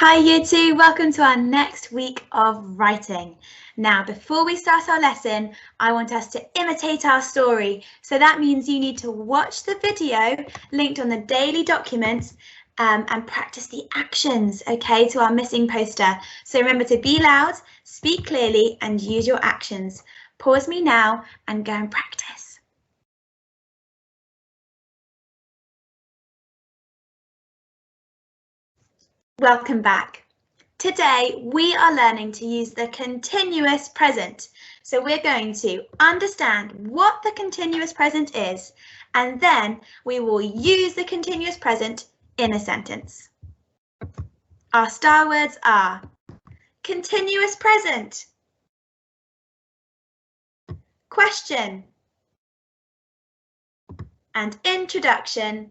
Hi Year 2, welcome to our next week of writing. Now, before we start our lesson, I want us to imitate our story. So that means you need to watch the video linked on the daily documents and practice the actions, okay, to our missing poster. So remember to be loud, speak clearly and use your actions. Pause me now and go and practice. Welcome back. Today, we are learning to use the continuous present. So we're going to understand what the continuous present is, and then we will use the continuous present in a sentence. Our star words are continuous present, question, and introduction.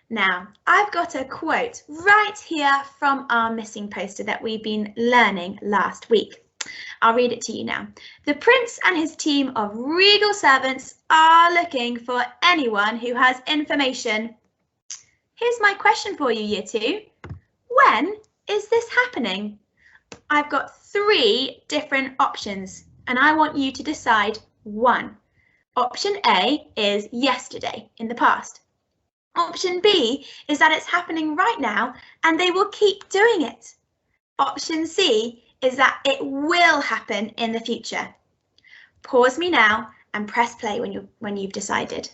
Now, I've got a quote right here from our missing poster that we've been learning last week. I'll read it to you now. The prince and his team of regal servants are looking for anyone who has information. Here's my question for you, Year 2. When is this happening? I've got 3 different options and I want you to decide one. Option A is yesterday, in the past. Option B is that it's happening right now and they will keep doing it. Option C is that it will happen in the future. Pause me now and press play when you've decided.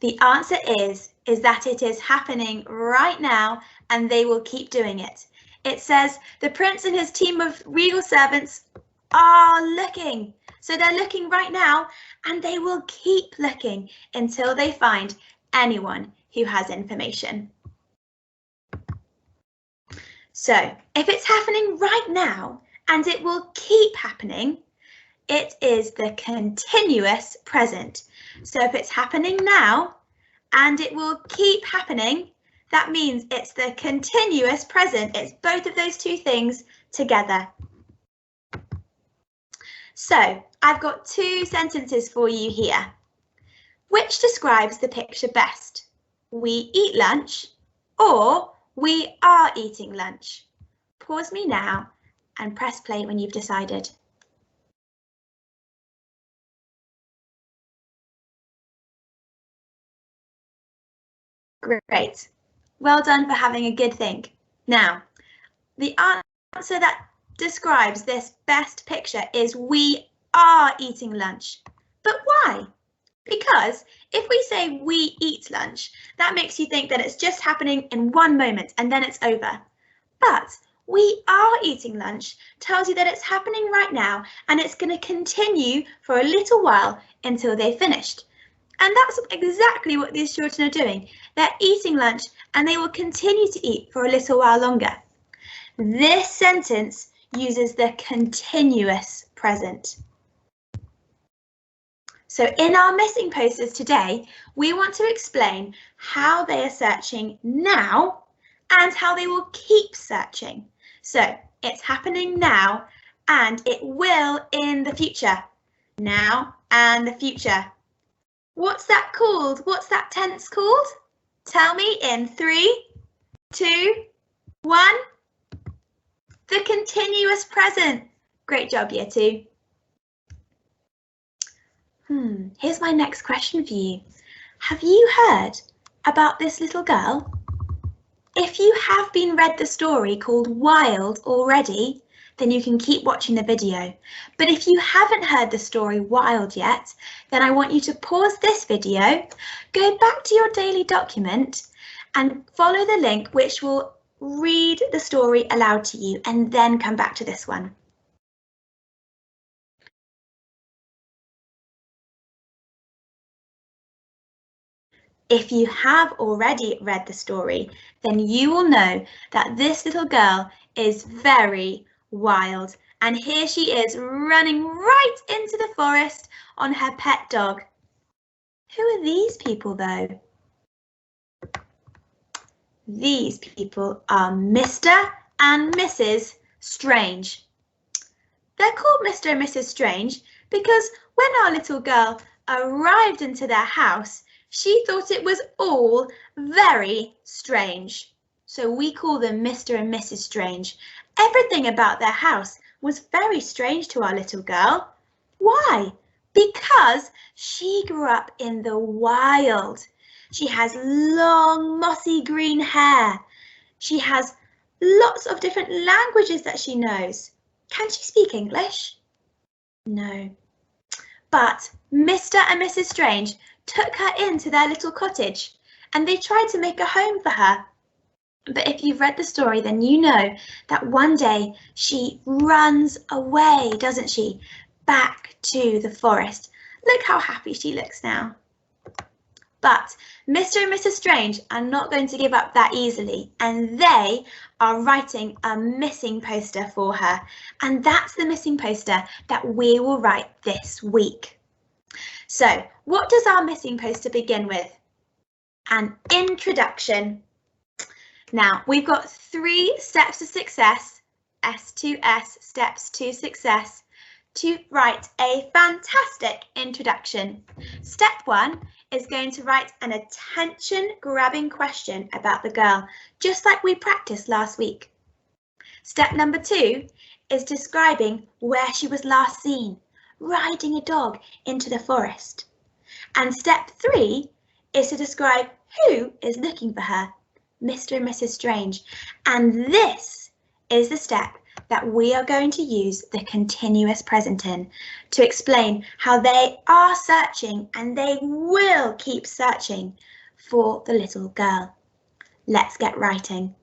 The answer is that it is happening right now and they will keep doing it. It says the prince and his team of regal servants are looking. So they're looking right now and they will keep looking until they find anyone who has information. So if it's happening right now and it will keep happening, it is the continuous present. So if it's happening now and it will keep happening, that means it's the continuous present. It's both of those two things together. So I've got 2 sentences for you here. Which describes the picture best? We eat lunch or we are eating lunch. Pause me now and press play when you've decided. Great. Well done for having a good think. Now, the answer that describes this best picture is we are eating lunch. But why? Because if we say we eat lunch, that makes you think that it's just happening in one moment and then it's over. But we are eating lunch tells you that it's happening right now and it's going to continue for a little while until they've finished. And that's exactly what these children are doing. They're eating lunch and they will continue to eat for a little while longer. This sentence uses the continuous present. So in our missing posters today, we want to explain how they are searching now and how they will keep searching. So it's happening now and it will in the future. Now and the future. What's that called? What's that tense called? Tell me in 3, 2, 1. The continuous present. Great job, Year 2. Here's my next question for you. Have you heard about this little girl? If you have been read the story called Wild already, then you can keep watching the video. But if you haven't heard the story Wild yet, then I want you to pause this video, go back to your daily document and follow the link which will read the story aloud to you and then come back to this one. If you have already read the story, then you will know that this little girl is very wild. And here she is running right into the forest on her pet dog. Who are these people though? These people are Mr. and Mrs. Strange. They're called Mr. and Mrs. Strange because when our little girl arrived into their house, she thought it was all very strange. So we call them Mr. and Mrs. Strange. Everything about their house was very strange to our little girl. Why? Because she grew up in the wild. She has long, mossy green hair. She has lots of different languages that she knows. Can she speak English? No. But Mr. and Mrs. Strange took her into their little cottage and they tried to make a home for her. But if you've read the story, then you know that one day she runs away, doesn't she? Back to the forest. Look how happy she looks now. But Mr. and Mrs. Strange are not going to give up that easily, and they are writing a missing poster for her. And that's the missing poster that we will write this week. So, what does our missing poster begin with? An introduction. Now, we've got 3 steps to success, S2S, steps to success, to write a fantastic introduction. Step 1 is going to write an attention-grabbing question about the girl, just like we practiced last week. Step number 2 is describing where she was last seen, riding a dog into the forest. And step 3 is to describe who is looking for her, Mr. and Mrs. Strange. And this is the step that we are going to use the continuous present in to explain how they are searching and they will keep searching for the little girl. Let's get writing.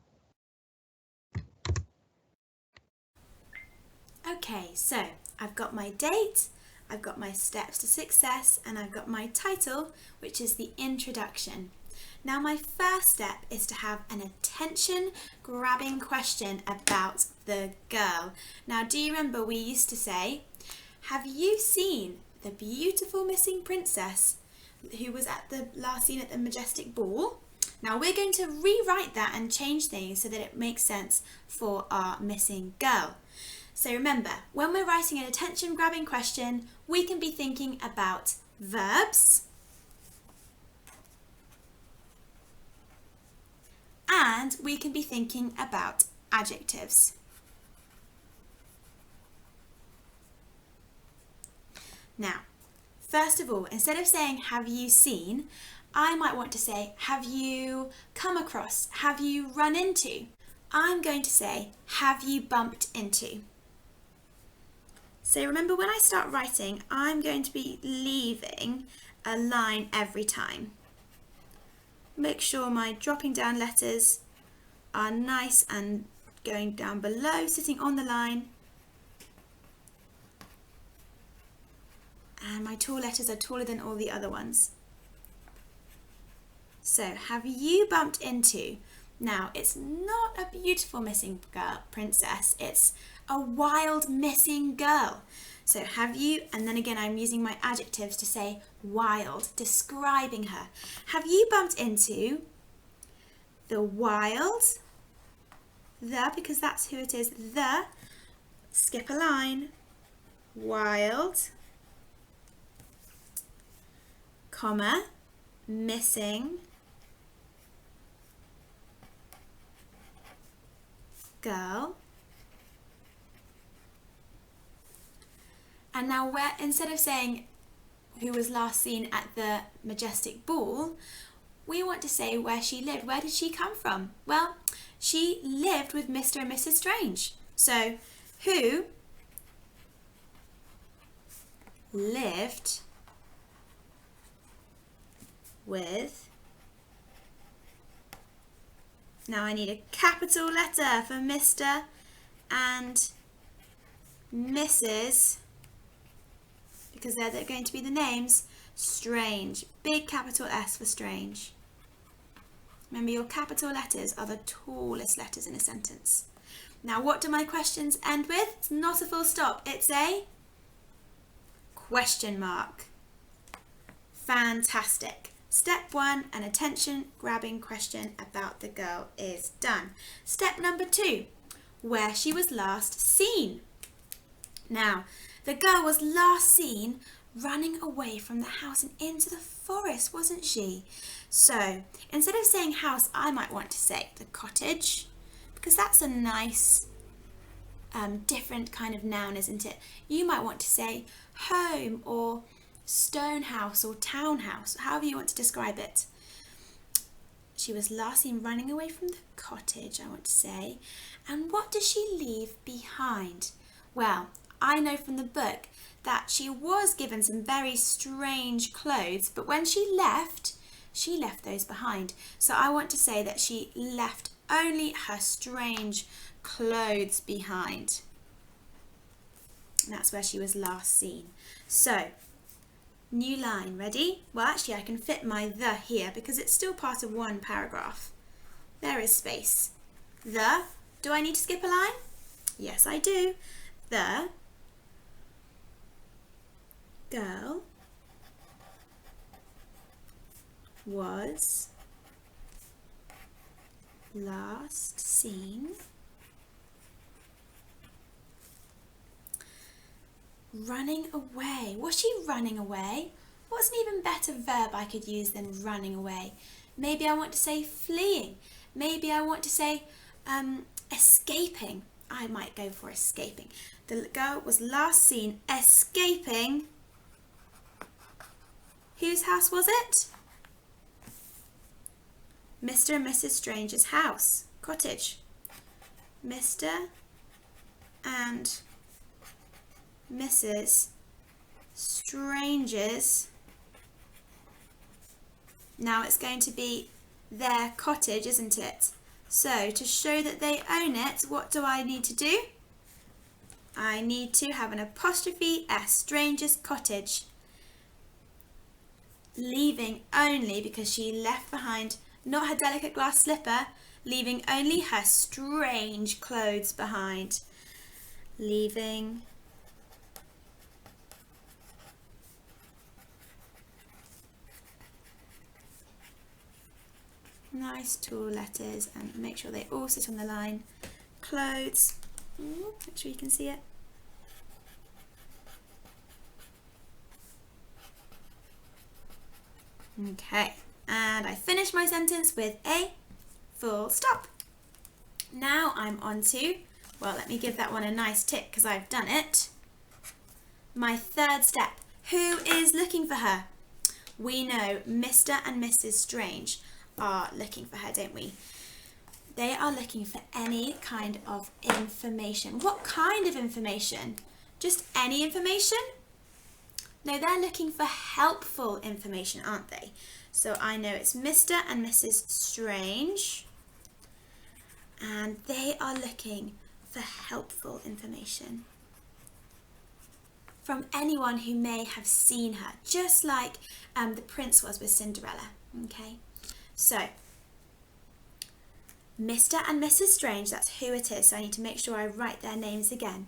Okay, so I've got my date, I've got my steps to success, and I've got my title, which is the introduction. Now my first step is to have an attention-grabbing question about the girl. Now do you remember we used to say, have you seen the beautiful missing princess who was last seen at the Majestic Ball? Now we're going to rewrite that and change things so that it makes sense for our missing girl. So remember, when we're writing an attention-grabbing question, we can be thinking about verbs, and we can be thinking about adjectives. Now, first of all, instead of saying, have you seen, I might want to say, have you come across, have you run into? I'm going to say, have you bumped into? So remember, when I start writing, I'm going to be leaving a line every time. Make sure my dropping down letters are nice and going down below, sitting on the line. And my tall letters are taller than all the other ones. So, have you bumped into? Now, it's not a beautiful missing girl, princess, it's a wild missing girl. So have you, and then again I'm using my adjectives to say wild, describing her. Have you bumped into the wild, because that's who it is, skip a line, wild, comma, missing girl. And now instead of saying who was last seen at the Majestic Ball, we want to say where she lived. Where did she come from? Well, she lived with Mr. and Mrs. Strange. So, who lived with, now I need a capital letter for Mr. and Mrs. because they're going to be the names, Strange. Big capital S for Strange. Remember, your capital letters are the tallest letters in a sentence. Now, what do my questions end with? It's not a full stop, it's a question mark. Fantastic. Step 1, an attention-grabbing question about the girl is done. Step number 2, where she was last seen. Now, The girl was last seen running away from the house and into the forest, wasn't she? So instead of saying house, I might want to say the cottage, because that's a nice different kind of noun, isn't it? You might want to say home or stone house or townhouse, however you want to describe it. She was last seen running away from the cottage, I want to say. And what does she leave behind? Well, I know from the book that she was given some very strange clothes, but when she left those behind. So I want to say that she left only her strange clothes behind. And that's where she was last seen. So, new line, ready? Well, actually I can fit my the here because it's still part of one paragraph. There is space. The, do I need to skip a line? Yes, I do. The girl was last seen running away. Was she running away? What's an even better verb I could use than running away? Maybe I want to say fleeing. Maybe I want to say escaping. I might go for escaping. The girl was last seen escaping. Whose house was it? Mr. and Mrs. Strange's house, cottage. Mr. and Mrs. Strange's. Now it's going to be their cottage, isn't it? So to show that they own it, what do I need to do? I need to have an apostrophe S, Strange's cottage. Leaving only, because she left behind not her delicate glass slipper, leaving only her strange clothes behind. Leaving nice tall letters, and make sure they all sit on the line. Clothes, make sure you can see it. Okay, and I finish my sentence with a full stop. Now I'm on to, well, let me give that one a nice tick because I've done it. My third step, who is looking for her? We know Mr. and Mrs. Strange are looking for her, don't we? They are looking for any kind of information. What kind of information? Just any information? No, they're looking for helpful information, aren't they? So I know it's Mr. and Mrs. Strange, and they are looking for helpful information from anyone who may have seen her, just like the prince was with Cinderella. Okay, so Mr. and Mrs. Strange, that's who it is, so I need to make sure I write their names again.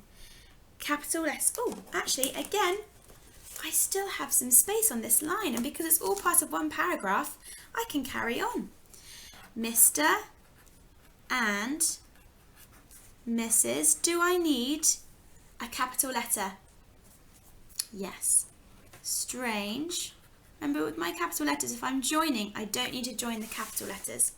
Capital S. Oh, actually, again, I still have some space on this line, and because it's all part of one paragraph, I can carry on. Mr. and Mrs. Do I need a capital letter? Yes. Strange. Remember, with my capital letters, if I'm joining, I don't need to join the capital letters.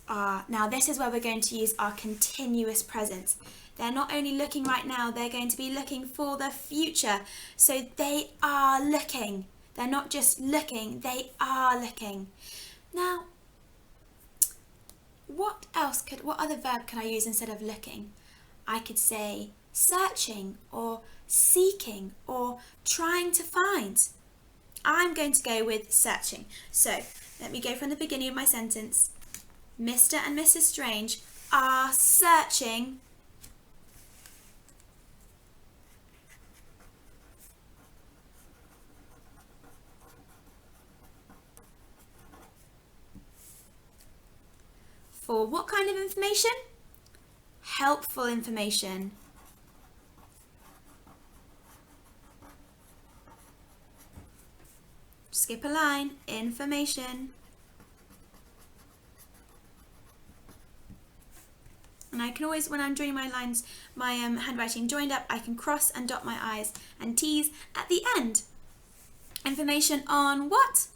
Now this is where we're going to use our continuous present. They're not only looking right now, they're going to be looking for the future. So they are looking. They're not just looking, they are looking. Now, what other verb could I use instead of looking? I could say searching or seeking or trying to find. I'm going to go with searching. So let me go from the beginning of my sentence. Mr. and Mrs. Strange are searching for what kind of information? Helpful information. Skip a line, information. And I can always, when I'm drawing my lines, my handwriting joined up, I can cross and dot my I's and T's at the end. Information on what?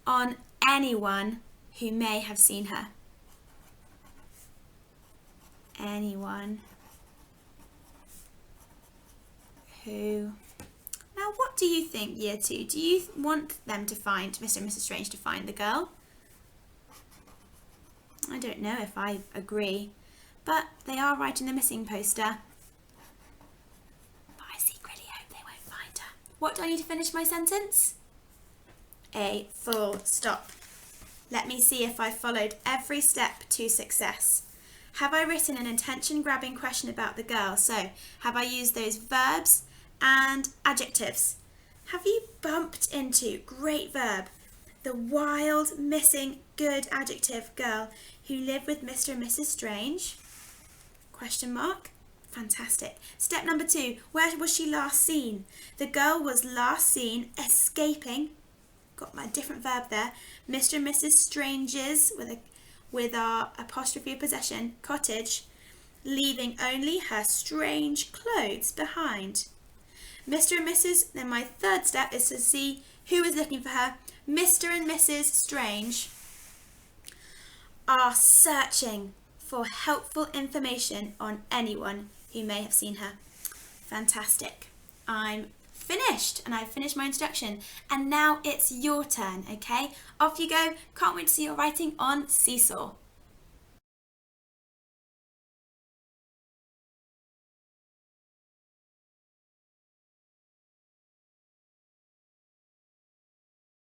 On anyone who may have seen her. Anyone who... Now, what do you think, Year 2? Do you want them to find, Mr. and Mrs. Strange to find the girl? I don't know if I agree, but they are writing the missing poster. But I secretly hope they won't find her. What do I need to finish my sentence? A full stop. Let me see if I followed every step to success. Have I written an attention-grabbing question about the girl? So, have I used those verbs and adjectives? Have you bumped into, great verb, the wild, missing, good adjective girl who lived with Mr. and Mrs. Strange? Question mark. Fantastic. Step number 2, where was she last seen? The girl was last seen escaping, got my different verb there, Mr. and Mrs. Strange's, with our apostrophe of possession, cottage, leaving only her strange clothes behind. Mr. and Mrs. Then my third step is to see who is looking for her. Mr. and Mrs. Strange are searching for helpful information on anyone who may have seen her. Fantastic. I'm finished, and I've finished my introduction, and now it's your turn, okay? Off you go. Can't wait to see your writing on Seesaw.